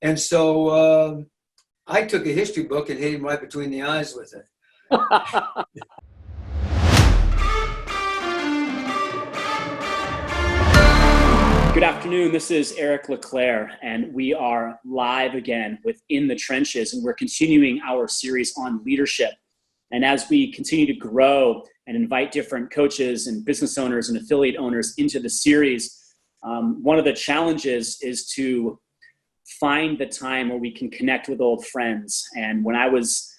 And so I took a history book and hit him right between the eyes with it. Good afternoon. This is Eric LeClaire, and we are live again with In the Trenches, and we're continuing our series on leadership. And as we continue to grow and invite different coaches and business owners and affiliate owners into the series, one of the challenges is to find the time where we can connect with old friends. And when I was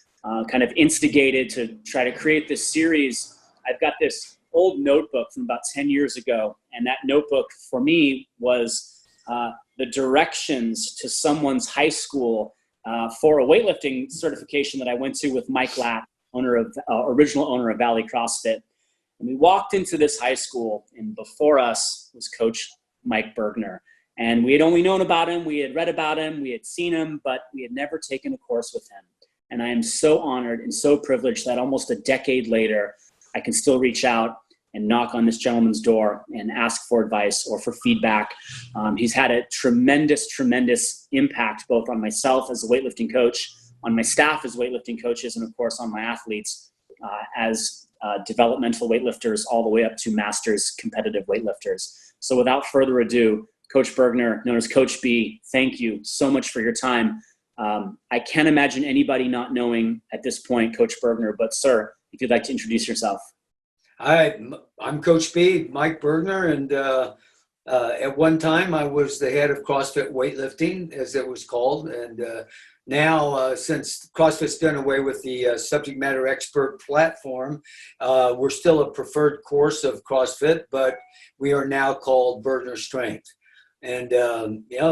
kind of instigated to try to create this series, I've got this old notebook from about 10 years ago. And that notebook for me was the directions to someone's high school for a weightlifting certification that I went to with Mike Latt, original owner of Valley CrossFit. And we walked into this high school, and before us was Coach Mike Burgener. And we had only known about him, we had read about him, we had seen him, but we had never taken a course with him. And I am so honored and so privileged that almost a decade later, I can still reach out and knock on this gentleman's door and ask for advice or for feedback. He's had a tremendous, tremendous impact both on myself as a weightlifting coach, on my staff as weightlifting coaches, and of course on my athletes as developmental weightlifters all the way up to masters competitive weightlifters. So without further ado, Coach Burgener, known as Coach B, thank you so much for your time. I can't imagine anybody not knowing at this point Coach Burgener, but sir, if you'd like to introduce yourself. Hi, I'm Coach B, Mike Burgener, and at one time I was the head of CrossFit weightlifting, as it was called, and now since CrossFit's done away with the subject matter expert platform, we're still a preferred course of CrossFit, but we are now called Burgener Strength, and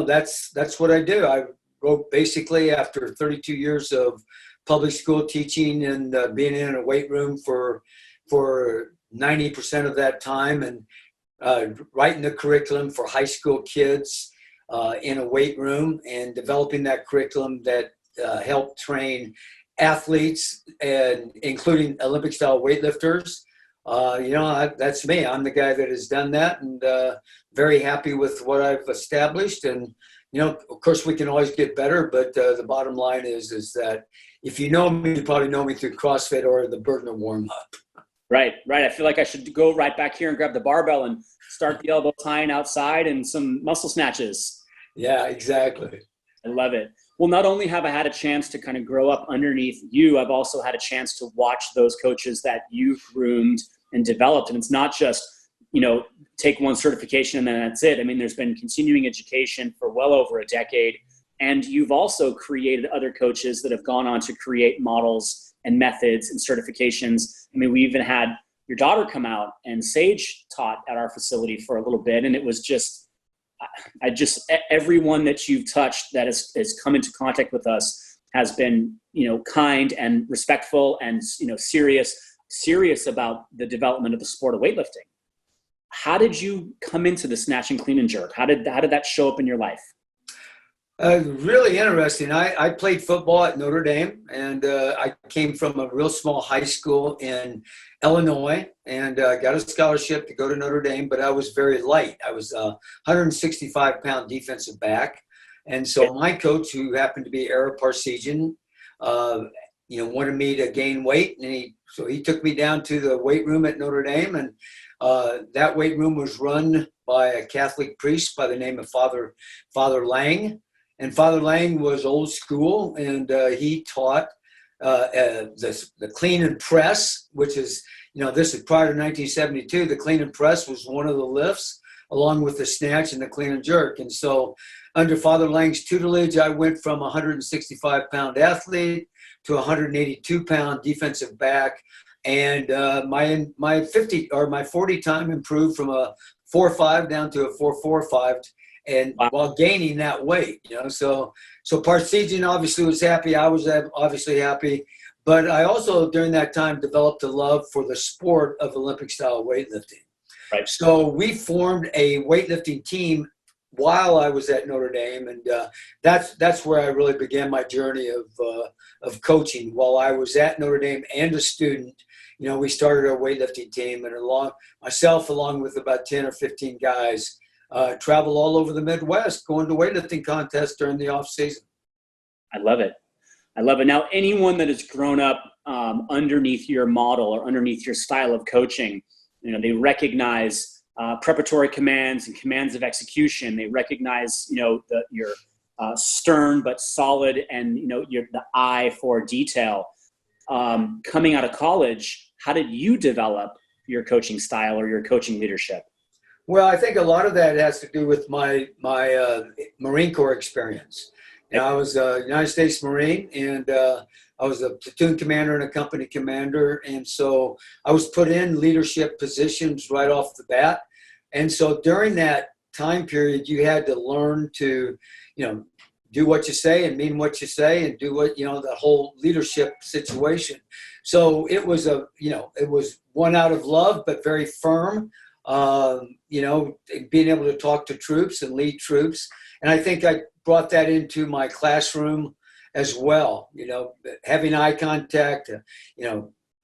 that's what I do. I wrote basically after 32 years of public school teaching and being in a weight room for 90% of that time, and writing the curriculum for high school kids in a weight room and developing that curriculum that helped train athletes, and including Olympic style weightlifters. That's me. I'm the guy that has done that, and very happy with what I've established. And of course, we can always get better, but the bottom line is that if you know me, you probably know me through CrossFit or the Burgener warm-up. Right. I feel like I should go right back here and grab the barbell and start the elbow tying outside and some muscle snatches. Yeah, exactly. I love it. Well, not only have I had a chance to kind of grow up underneath you, I've also had a chance to watch those coaches that you groomed and developed. And it's not just, take one certification and then that's it. I mean, there's been continuing education for well over a decade. And you've also created other coaches that have gone on to create models and methods and certifications. I mean, we even had your daughter come out, and Sage taught at our facility for a little bit. And it was just, everyone that you've touched that has come into contact with us has been, kind and respectful and, serious about the development of the sport of weightlifting. How did you come into the snatch and clean and jerk? How did that show up in your life? Really interesting. I played football at Notre Dame, and I came from a real small high school in Illinois, and got a scholarship to go to Notre Dame, but I was very light. I was a 165-pound defensive back. And so my coach, who happened to be Ara Parsegian, wanted me to gain weight, and so he took me down to the weight room at Notre Dame, and that weight room was run by a Catholic priest by the name of Father Lang. And Father Lang was old school, and he taught the clean and press, which is, this is prior to 1972. The clean and press was one of the lifts, along with the snatch and the clean and jerk. And so under Father Lang's tutelage, I went from a 165-pound athlete to a 182-pound defensive back. And my 40 time improved from a 4.5 down to a 4.45. And while gaining that weight, so Parsegian obviously was happy. I was obviously happy, but I also during that time developed a love for the sport of Olympic style weightlifting. Right. So we formed a weightlifting team while I was at Notre Dame, and that's where I really began my journey of coaching. While I was at Notre Dame and a student, we started our weightlifting team, and along with about 10 or 15 guys. travel all over the Midwest, going to weightlifting contests during the off season. I love it. I love it. Now, anyone that has grown up underneath your model or underneath your style of coaching, they recognize preparatory commands and commands of execution. They recognize, your stern but solid and, the eye for detail. Coming out of college, how did you develop your coaching style or your coaching leadership? Well, I think a lot of that has to do with my Marine Corps experience. I was a United States Marine, and I was a platoon commander and a company commander. And so I was put in leadership positions right off the bat. And so during that time period, you had to learn to, do what you say and mean what you say and do what, the whole leadership situation. So it was it was one out of love, but very firm, being able to talk to troops and lead troops. And I think I brought that into my classroom as well, having eye contact,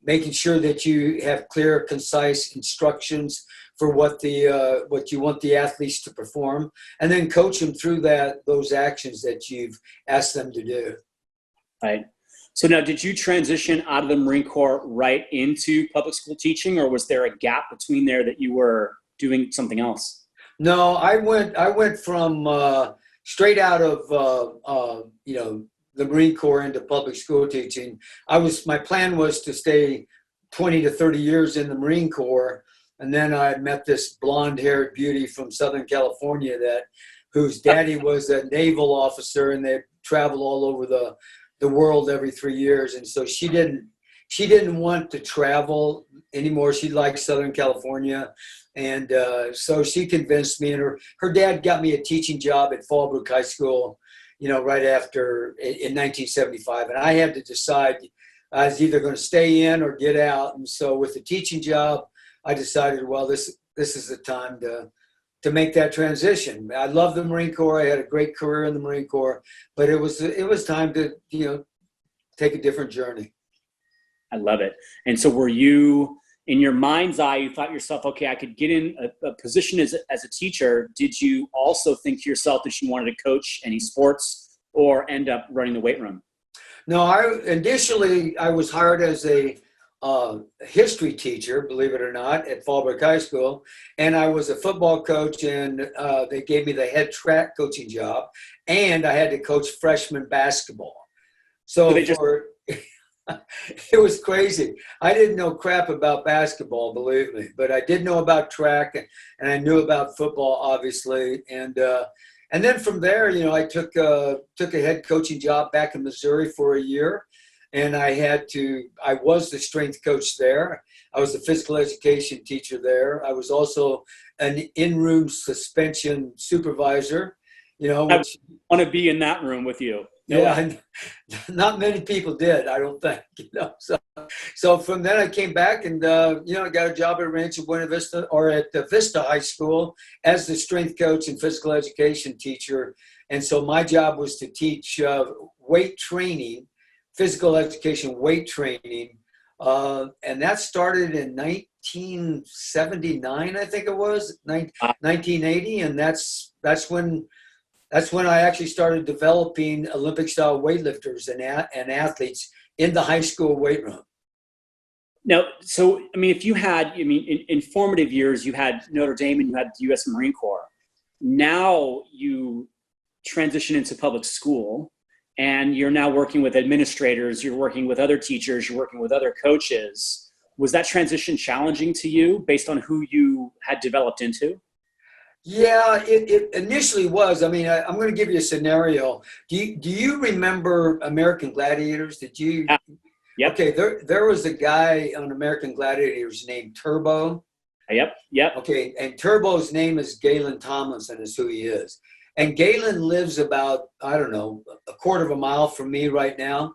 making sure that you have clear, concise instructions for what you want the athletes to perform, and then coach them through those actions that you've asked them to do. Right. So now, did you transition out of the Marine Corps right into public school teaching, or was there a gap between there that you were doing something else? No, I went from straight out of the Marine Corps into public school teaching. My plan was to stay 20 to 30 years in the Marine Corps. And then I met this blonde-haired beauty from Southern California whose daddy was a naval officer, and they travel all over the world every 3 years. And so she didn't want to travel anymore. She liked Southern California. And so she convinced me, and her dad got me a teaching job at Fallbrook High School, right after in 1975. And I had to decide I was either going to stay in or get out. And so with the teaching job, I decided, well, this is the time to make that transition. I love the Marine Corps. I had a great career in the Marine Corps, but it was time to, take a different journey. I love it. And so were you, in your mind's eye, you thought yourself, okay, I could get in a position as a teacher. Did you also think to yourself that you wanted to coach any sports or end up running the weight room? No, initially I was hired as a history teacher, believe it or not, at Fallbrook High School, and I was a football coach, and they gave me the head track coaching job, and I had to coach freshman basketball. So it was crazy. I didn't know crap about basketball, believe me, but I did know about track, and I knew about football, obviously, and then from there, I took a head coaching job back in Missouri for a year. And I was the strength coach there. I was the physical education teacher there. I was also an in-room suspension supervisor, I want to be in that room with you. Not many people did, I don't think, So from then I came back and, I got a job at Rancho Buena Vista, or at Vista High School, as the strength coach and physical education teacher. And so my job was to teach weight training, physical education weight training, and that started in 1979, I think it was, 1980, and that's when I actually started developing Olympic-style weightlifters and athletes in the high school weight room. Now, so, if you had, in formative years, you had Notre Dame and you had the U.S. Marine Corps. Now you transition into public school, and you're now working with administrators, you're working with other teachers, you're working with other coaches. Was that transition challenging to you based on who you had developed into? Yeah, it initially was. I'm going to give you a scenario. Do you remember American Gladiators? Did you? Yep. Okay, there was a guy on American Gladiators named Turbo. Yep. Okay, and Turbo's name is Galen Tomlinson, is who he is. And Galen lives about, I don't know, a quarter of a mile from me right now.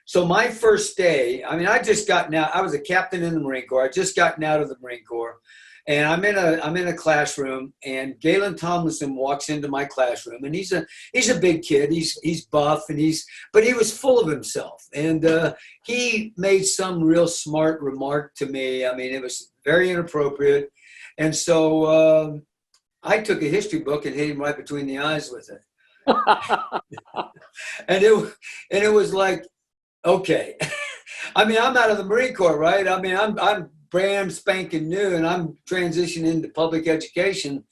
So my first day, I just gotten out. I was a captain in the Marine Corps. I just gotten out of the Marine Corps. And I'm in a classroom, and Galen Tomlinson walks into my classroom, and he's a big kid. He's buff, but he was full of himself. And he made some real smart remark to me. It was very inappropriate. And so I took a history book and hit him right between the eyes with it. and it was like, okay. I mean, I'm out of the Marine Corps, right? I mean, I'm brand spanking new, and I'm transitioning into public education.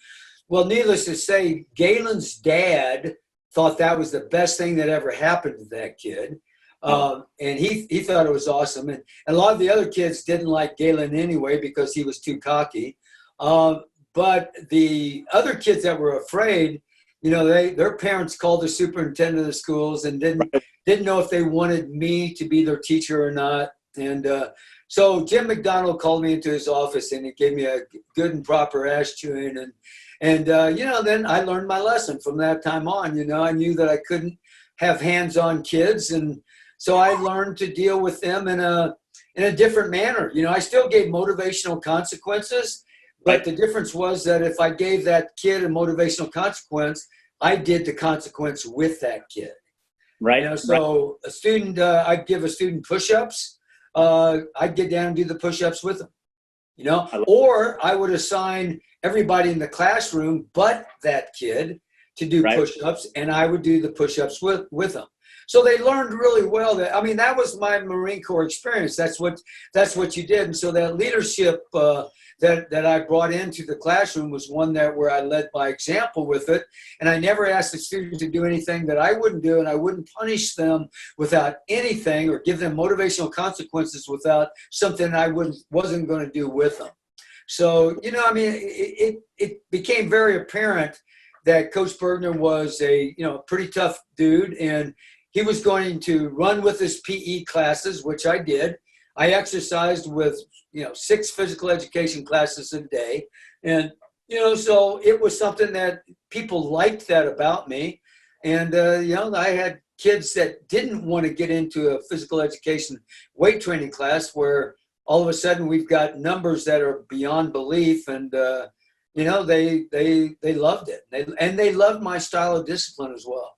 Well, needless to say, Galen's dad thought that was the best thing that ever happened to that kid. And he thought it was awesome. And a lot of the other kids didn't like Galen anyway because he was too cocky. But the other kids that were afraid, you know, their parents called the superintendent of schools and didn't know if they wanted me to be their teacher or not. And so Jim McDonald called me into his office and he gave me a good and proper ass chewing. And you know, then I learned my lesson from that time on. You know, I knew that I couldn't have hands-on kids. And so I learned to deal with them in a different manner. You know, I still gave motivational consequences, but the difference was that if I gave that kid a motivational consequence, I did the consequence with that kid. Right. You know, so a student, I'd give a student push-ups. I'd get down and do the push-ups with them, you know, or I would assign everybody in the classroom but that kid to do push-ups, and I would do the push-ups with them. So they learned really well that, I mean, that was my Marine Corps experience. That's what you did. And so that leadership that I brought into the classroom was one where I led by example with it. And I never asked the students to do anything that I wouldn't do, and I wouldn't punish them without anything or give them motivational consequences without something I wasn't going to do with them. So, you know, I mean, it became very apparent that Coach Burgener was a, you know, pretty tough dude, and he was going to run with his PE classes, which I did. I exercised with, you know, 6 physical education classes a day. And, you know, so it was something that people liked that about me. And, you know, I had kids that didn't want to get into a physical education weight training class where all of a sudden we've got numbers that are beyond belief. And, you know, they loved it. They loved my style of discipline as well.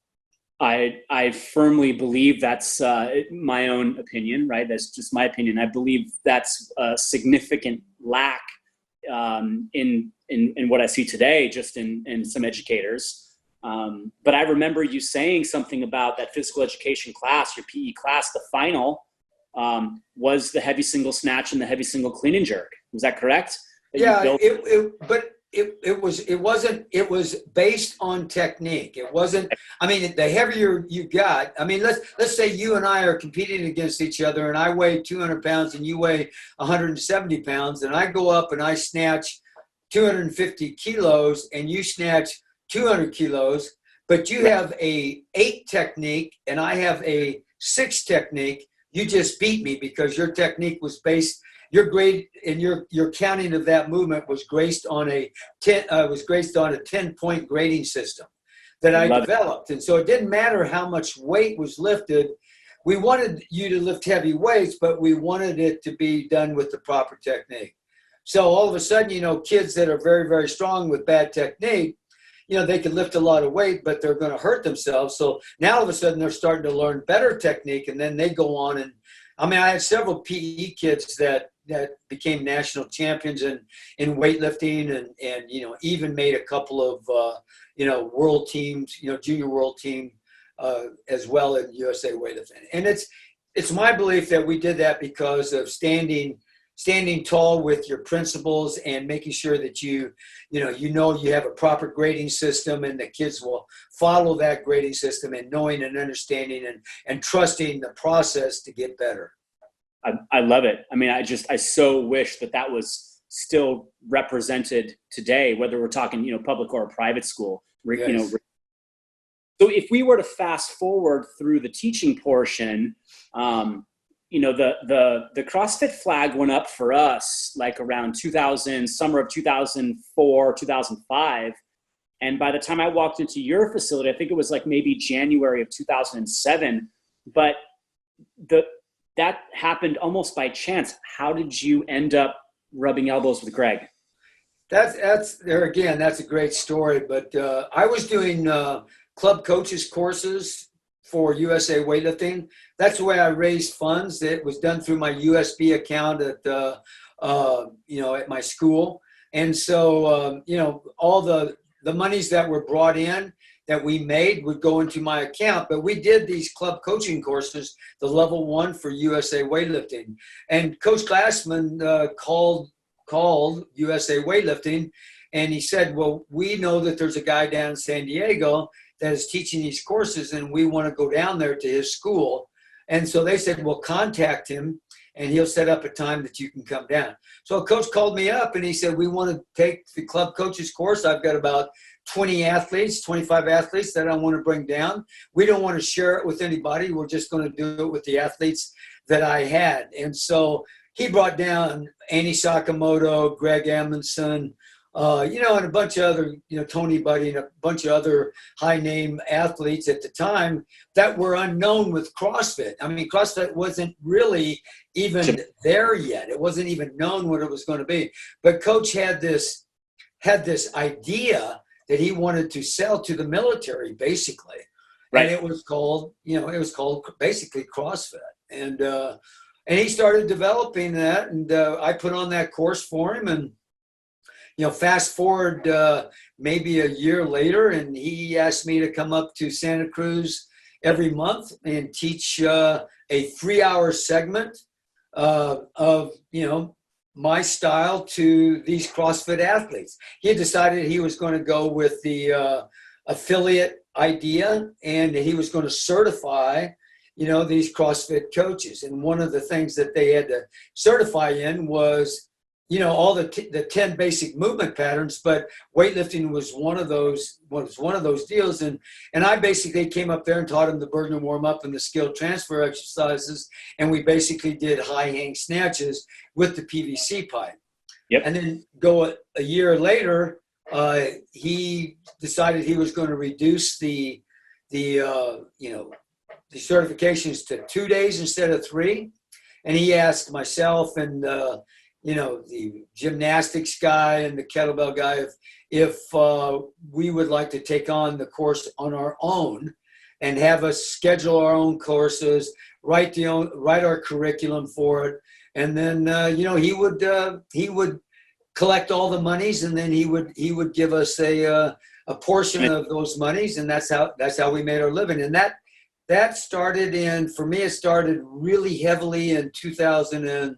I firmly believe that's my own opinion, right? That's just my opinion. I believe that's a significant lack in what I see today, just in some educators. But I remember you saying something about that physical education class, your PE class, the final was the heavy single snatch and the heavy single clean and jerk. Was that correct? It was based on technique. It wasn't, I mean, the heavier you got, I mean, let's say you and I are competing against each other and I weigh 200 pounds and you weigh 170 pounds and I go up and I snatch 250 kilos and you snatch 200 kilos, but you have a 8 technique and I have a 6 technique. You just beat me because your technique was based, your grade and your counting of that movement was based on a 10-point grading system that I developed. And so it didn't matter how much weight was lifted. We wanted you to lift heavy weights, but we wanted it to be done with the proper technique. So all of a sudden, you know, kids that are very, very strong with bad technique, you know, they can lift a lot of weight, but they're going to hurt themselves. So now all of a sudden they're starting to learn better technique, and then they go on. And I mean, I had several PE kids that became national champions in weightlifting and, you know, even made a couple of, you know, world teams, you know, junior world team as well in USA weightlifting. And it's my belief that we did that because of standing tall with your principles and making sure that you have a proper grading system and the kids will follow that grading system and knowing and understanding and trusting the process to get better. I love it. I mean, I so wish that was still represented today, whether we're talking, you know, public or a private school, Yes. You know. So if we were to fast forward through the teaching portion, you know, the CrossFit flag went up for us like around summer of 2004, 2005. And by the time I walked into your facility, I think it was like maybe January of 2007, but that happened almost by chance. How did you end up rubbing elbows with Greg? That's there again. That's a great story. But I was doing club coaches courses for USA Weightlifting. That's the way I raised funds. It was done through my USB account at you know, at my school. And so you know, all the the monies that were brought in that we made would go into my account. But we did these club coaching courses, the level 1 for USA Weightlifting. And Coach Glassman called USA Weightlifting, and he said, well, we know that there's a guy down in San Diego that is teaching these courses, and we want to go down there to his school. And so they said, well, contact him, and he'll set up a time that you can come down. So a coach called me up, and he said, we want to take the club coaches course. I've got about 20 athletes, 25 athletes that I want to bring down. We don't want to share it with anybody. We're just going to do it with the athletes that I had. And so he brought down Annie Sakamoto, Greg Amundsen, and a bunch of other, Tony Buddy and a bunch of other high-name athletes at the time that were unknown with CrossFit. I mean, CrossFit wasn't really even there yet. It wasn't even known what it was going to be. But Coach had this idea that he wanted to sell to the military, basically. Right. And it was called basically CrossFit. And he started developing that, and I put on that course for him. And fast forward maybe a year later, and he asked me to come up to Santa Cruz every month and teach a 3-hour segment of my style to these CrossFit athletes. He had decided he was going to go with the affiliate idea, and he was going to certify these CrossFit coaches. And one of the things that they had to certify in was all the 10 basic movement patterns, but weightlifting was one of those deals. And I basically came up there and taught him the Burgener warm up and the skill transfer exercises. And we basically did high hang snatches with the PVC pipe. Yep. And then go a year later, he decided he was going to reduce the certifications to 2 days instead of 3. And he asked myself and the gymnastics guy and the kettlebell guy if we would like to take on the course on our own and have us schedule our own courses, write our curriculum for it, and then he would collect all the monies, and then he would give us a portion of those monies, and that's how we made our living. And that started it started really heavily in 2000 and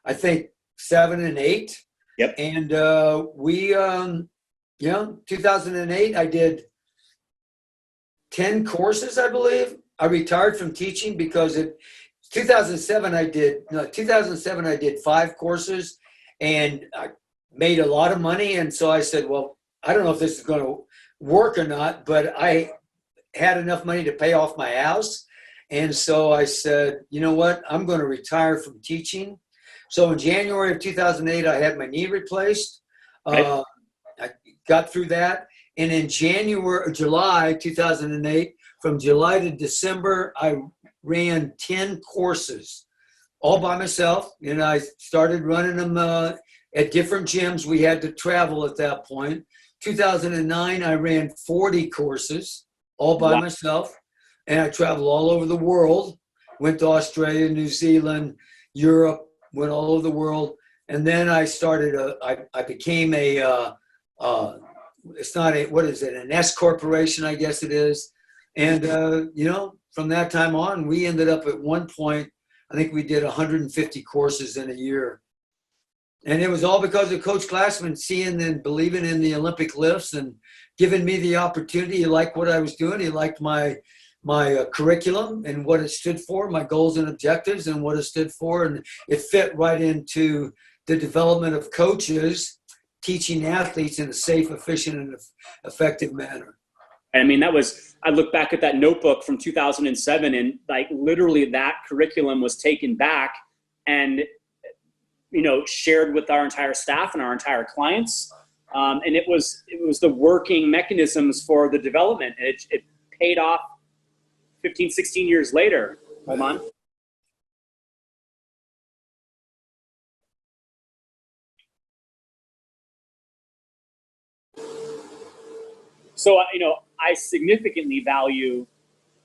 I think 7 and 8. Yep. And 2008, I did 10 courses, I believe. I retired from teaching because 2007 I did 5 courses, and I made a lot of money. And so I said, well, I don't know if this is going to work or not, but I had enough money to pay off my house. And so I said, you know what, I'm going to retire from teaching. So in January of 2008, I had my knee replaced. I got through that. And in July 2008, from July to December, I ran 10 courses all by myself. And I started running them at different gyms. We had to travel at that point. 2009, I ran 40 courses all by myself. And I traveled all over the world, went to Australia, New Zealand, Europe, went all over the world. And then I started, I became an S corporation, I guess it is. And, from that time on, we ended up at one point, I think we did 150 courses in a year. And it was all because of Coach Glassman seeing and believing in the Olympic lifts and giving me the opportunity. He liked what I was doing. He liked my curriculum and what it stood for, my goals and objectives and what it stood for. And it fit right into the development of coaches teaching athletes in a safe, efficient, and effective manner. I mean, I look back at that notebook from 2007, and like literally that curriculum was taken back and, shared with our entire staff and our entire clients. And it was the working mechanisms for the development. It paid off 15, 16 years later. Hold on. So, I significantly value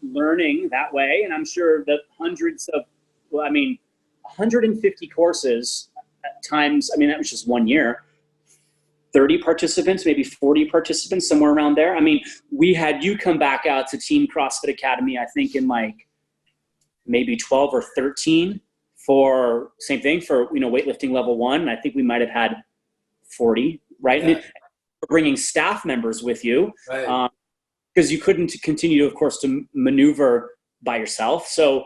learning that way. And I'm sure that 150 courses at times, that was just 1 year. 30 participants, maybe 40 participants, somewhere around there. I mean, we had you come back out to Team CrossFit Academy, I think in like maybe 12 or 13 for same thing for, weightlifting level 1. And I think we might've had 40, right? Yeah. And bringing staff members with you, right. Because you couldn't continue, of course, to maneuver by yourself. So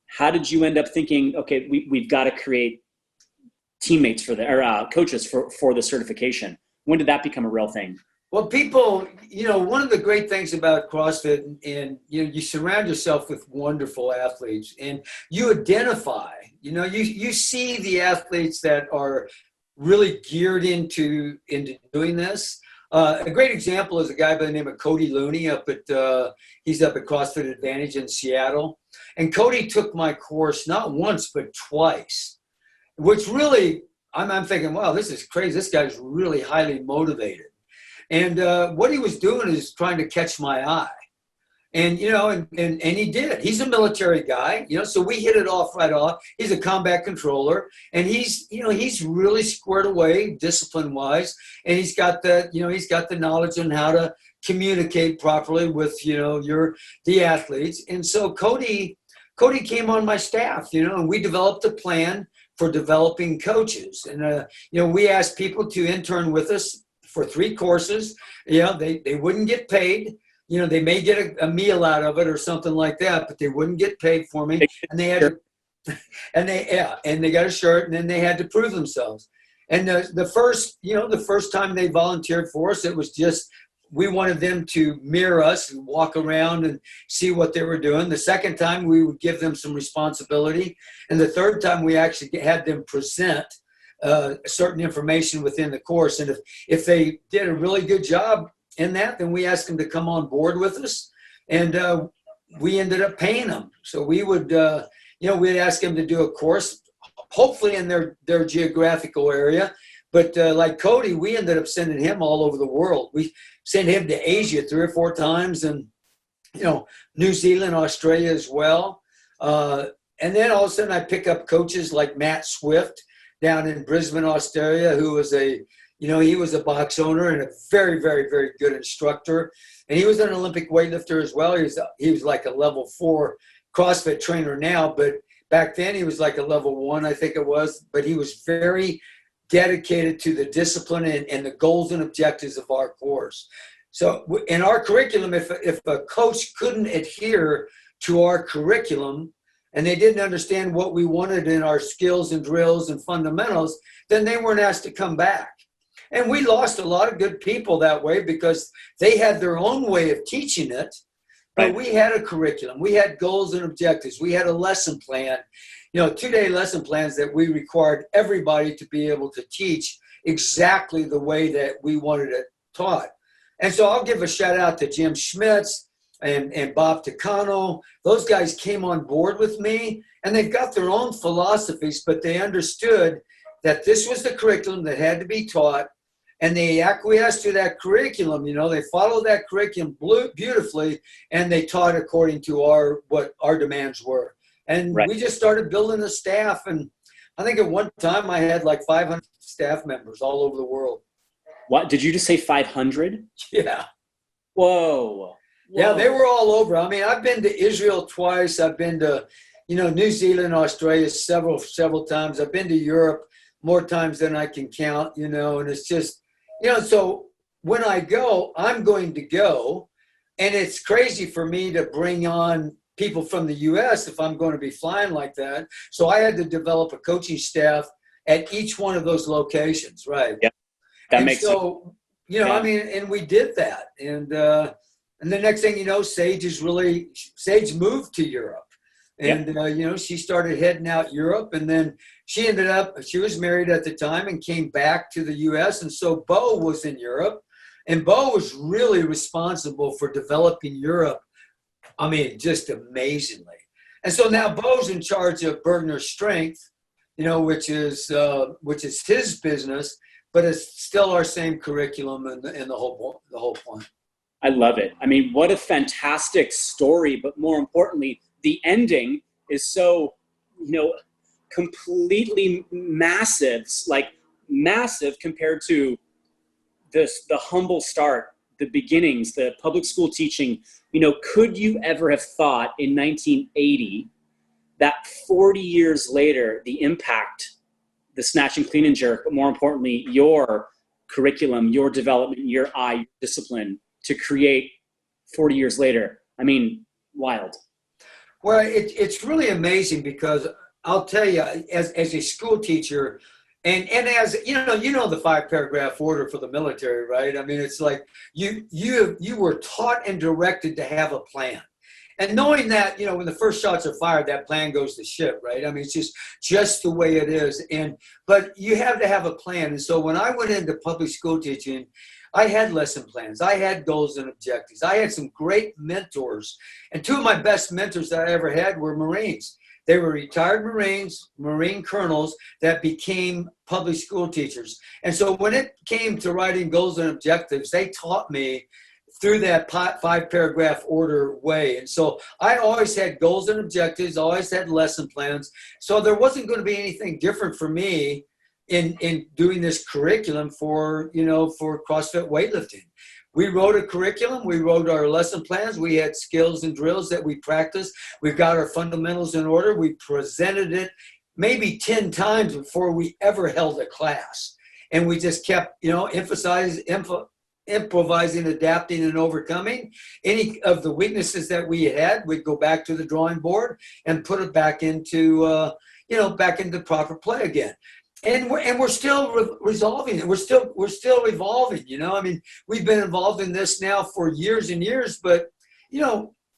how did you end up thinking, okay, we've got to create teammates for coaches for the certification? When did that become a real thing? Well, people, one of the great things about CrossFit, and you surround yourself with wonderful athletes, and you identify, you see the athletes that are really geared into doing this. A great example is a guy by the name of Cody Looney he's up at CrossFit Advantage in Seattle. And Cody took my course not once, but twice, which really, I'm thinking, wow, this is crazy. This guy's really highly motivated. And what he was doing is trying to catch my eye. And, and he did. He's a military guy, so we hit it off right off. He's a combat controller, and he's really squared away discipline-wise. And he's got the knowledge on how to communicate properly with, the athletes. And so Cody came on my staff, and we developed a plan for developing coaches. And, we asked people to intern with us for 3 courses. They wouldn't get paid. They may get a meal out of it or something like that, but they wouldn't get paid for me. And they had and they got a shirt, and then they had to prove themselves. And the first time they volunteered for us, it was just, we wanted them to mirror us and walk around and see what they were doing. The second time, we would give them some responsibility. And the third time, we actually had them present certain information within the course. And if they did a really good job in that, then we asked them to come on board with us. And we ended up paying them. So we would, we'd ask them to do a course, hopefully in their geographical area. But like Cody, we ended up sending him all over the world. We sent him to Asia 3 or 4 times, and New Zealand, Australia as well. And then all of a sudden I pick up coaches like Matt Swift down in Brisbane, Australia, who was he was a box owner and a very, very, very good instructor. And he was an Olympic weightlifter as well. He was like a level 4 CrossFit trainer now, but back then he was like a level 1, I think it was. But he was very dedicated to the discipline and the goals and objectives of our course. So in our curriculum, if a coach couldn't adhere to our curriculum and they didn't understand what we wanted in our skills and drills and fundamentals, then they weren't asked to come back. And we lost a lot of good people that way because they had their own way of teaching it. But we had a curriculum. We had goals and objectives. We had a lesson plan, 2-day lesson plans that we required everybody to be able to teach exactly the way that we wanted it taught. And so I'll give a shout out to Jim Schmitz and Bob Takano. Those guys came on board with me, and they've got their own philosophies, but they understood that this was the curriculum that had to be taught. And they acquiesced to that curriculum, they followed that curriculum beautifully, and they taught according to what our demands were. And we just started building the staff. And I think at one time I had like 500 staff members all over the world. What? Did you just say 500? Yeah. Whoa. Yeah, they were all over. I mean, I've been to Israel twice. I've been to, New Zealand, Australia several times. I've been to Europe more times than I can count, and it's just, so when I go, I'm going to go, and it's crazy for me to bring on people from the U.S. if I'm going to be flying like that. So I had to develop a coaching staff at each one of those locations, right? Yeah, that makes sense. And we did that. And the next thing you know, Sage moved to Europe. And, she started heading out Europe, and then she was married at the time and came back to the U.S. And so Bo was in Europe, and Bo was really responsible for developing Europe. I mean, just amazingly. And so now Bo's in charge of Burgener Strength, which is his business, but it's still our same curriculum and the whole point. I love it. I mean, what a fantastic story, but more importantly, the ending is so, completely massive, like massive compared to the humble start, the beginnings, the public school teaching, could you ever have thought in 1980 that 40 years later, the impact, the snatch and clean and jerk, but more importantly, your curriculum, your development, your discipline to create 40 years later? I mean, wild. Well, it's really amazing because I'll tell you, as a school teacher, and as the 5-paragraph order for the military, right? I mean, it's like you were taught and directed to have a plan. And knowing that, when the first shots are fired, that plan goes to shit, right? I mean, it's just the way it is. But you have to have a plan. And so when I went into public school teaching, I had lesson plans. I had goals and objectives. I had some great mentors. And 2 of my best mentors that I ever had were Marines. They were retired Marines, Marine colonels that became public school teachers. And so when it came to writing goals and objectives, they taught me through that 5-paragraph order way. And so I always had goals and objectives, always had lesson plans. So there wasn't going to be anything different for me in doing this curriculum for CrossFit weightlifting. We wrote a curriculum. We wrote our lesson plans. We had skills and drills that we practiced. We've got our fundamentals in order. We presented it maybe 10 times before we ever held a class. And we just kept, improvising, adapting, and overcoming. Any of the weaknesses that we had, we'd go back to the drawing board and put it back into, back into proper play again. And we're still resolving it. We're still evolving. I mean, we've been involved in this now for years and years. But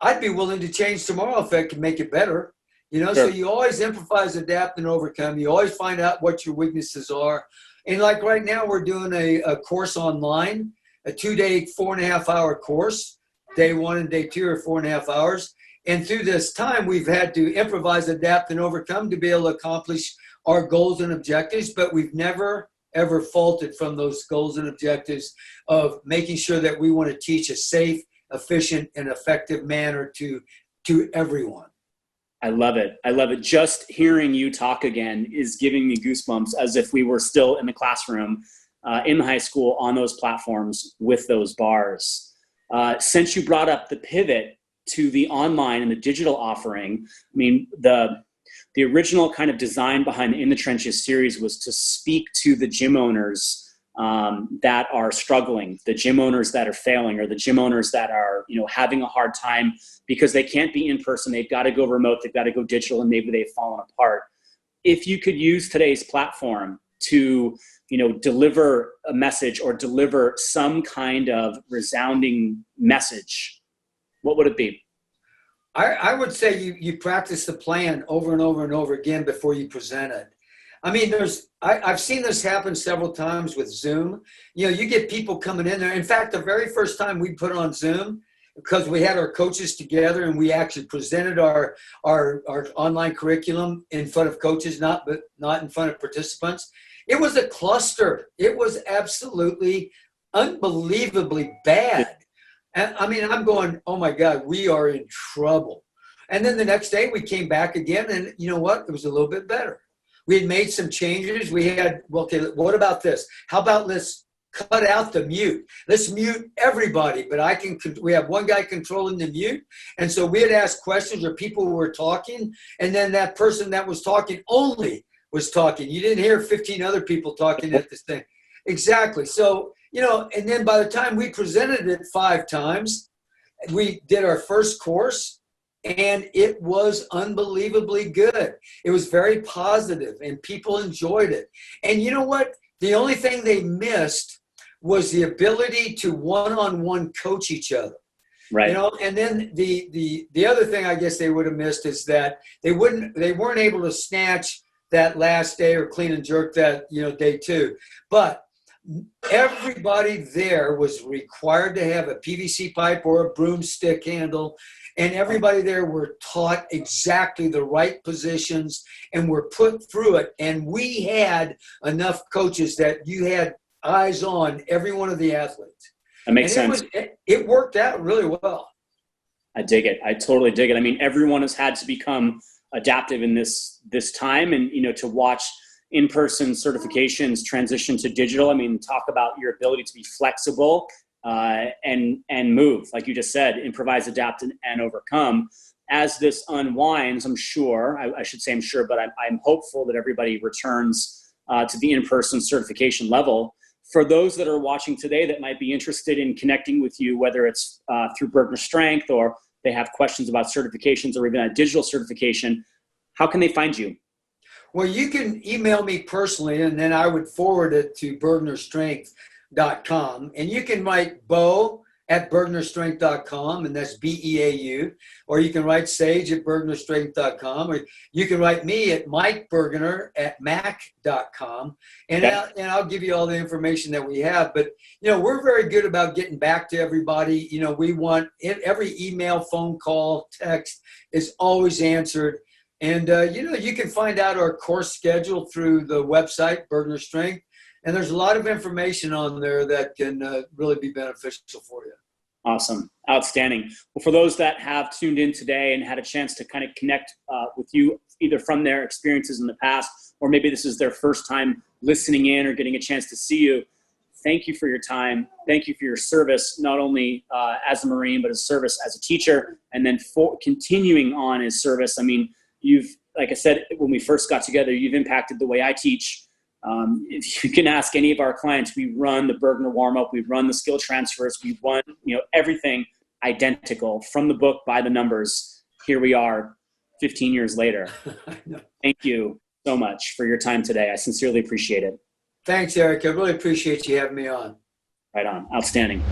I'd be willing to change tomorrow if I could make it better. Sure. So you always improvise, adapt, and overcome. You always find out what your weaknesses are. And like right now, we're doing a course online, a 2-day, 4.5-hour course. Day 1 and day 2 are 4.5 hours. And through this time, we've had to improvise, adapt, and overcome to be able to accomplish our goals and objectives, but we've never, ever faltered from those goals and objectives of making sure that we want to teach a safe, efficient, and effective manner to everyone. I love it. I love it. Just hearing you talk again is giving me goosebumps as if we were still in the classroom in high school on those platforms with those bars. Since you brought up the pivot to the online and the digital offering, I mean, the original kind of design behind the In the Trenches series was to speak to the gym owners that are struggling, the gym owners that are failing, or the gym owners that are, having a hard time because they can't be in person. They've got to go remote. They've got to go digital, and maybe they've fallen apart. If you could use today's platform to, deliver a message or deliver some kind of resounding message, what would it be? I would say you practice the plan over and over and over again before you present it. I mean, I've seen this happen several times with Zoom. You get people coming in there. In fact, the very first time we put on Zoom, because we had our coaches together and we actually presented our online curriculum in front of coaches, not in front of participants. It was a cluster. It was absolutely unbelievably bad. And I mean, I'm going, oh my God, we are in trouble. And then the next day we came back again, and you know what? It was a little bit better. We had made some changes. We had, okay, what about this? How about let's cut out the mute? Let's mute everybody, but we have one guy controlling the mute. And so we had asked questions or people who were talking, and then that person that was talking only was talking. You didn't hear 15 other people talking at this thing. Exactly. So, and then by the time we presented it 5 times, we did our first course, and it was unbelievably good. It was very positive, and people enjoyed it. And you know what? The only thing they missed was the ability to one-on-one coach each other. Right. And then the other thing I guess they would have missed is that they weren't able to snatch that last day or clean and jerk that, day 2. But everybody there was required to have a PVC pipe or a broomstick handle, and everybody there were taught exactly the right positions and were put through it. And we had enough coaches that you had eyes on every one of the athletes. That makes sense. It worked out really well. I dig it. I totally dig it. I mean, everyone has had to become adaptive in this time, and to watch in-person certifications transition to digital. I mean, talk about your ability to be flexible and move, like you just said, improvise, adapt, and overcome. As this unwinds, I'm sure, I should say I'm sure, but I'm hopeful that everybody returns to the in-person certification level. For those that are watching today that might be interested in connecting with you, whether it's through Burgener Strength or they have questions about certifications or even a digital certification, how can they find you? Well, you can email me personally, and then I would forward it to burgenerstrength.com. And you can write Bo@burgenerstrength.com, and that's BEAU. Or you can write Sage@burgenerstrength.com. Or you can write me at MikeBurgener@mac.com. And I'll give you all the information that we have. But, we're very good about getting back to everybody. We want every email, phone call, text is always answered. And, you can find out our course schedule through the website, Burgener Strength. And there's a lot of information on there that can really be beneficial for you. Awesome. Outstanding. Well, for those that have tuned in today and had a chance to kind of connect with you, either from their experiences in the past, or maybe this is their first time listening in or getting a chance to see you, thank you for your time. Thank you for your service, not only as a Marine, but as service as a teacher, and then for continuing on as service. I mean, like I said, when we first got together, you've impacted the way I teach. If you can ask any of our clients, we run the Burgener warm-up, we run the skill transfers, we run, everything identical from the book by the numbers. Here we are 15 years later. Thank you so much for your time today. I sincerely appreciate it. Thanks, Eric. I really appreciate you having me on. Right on. Outstanding.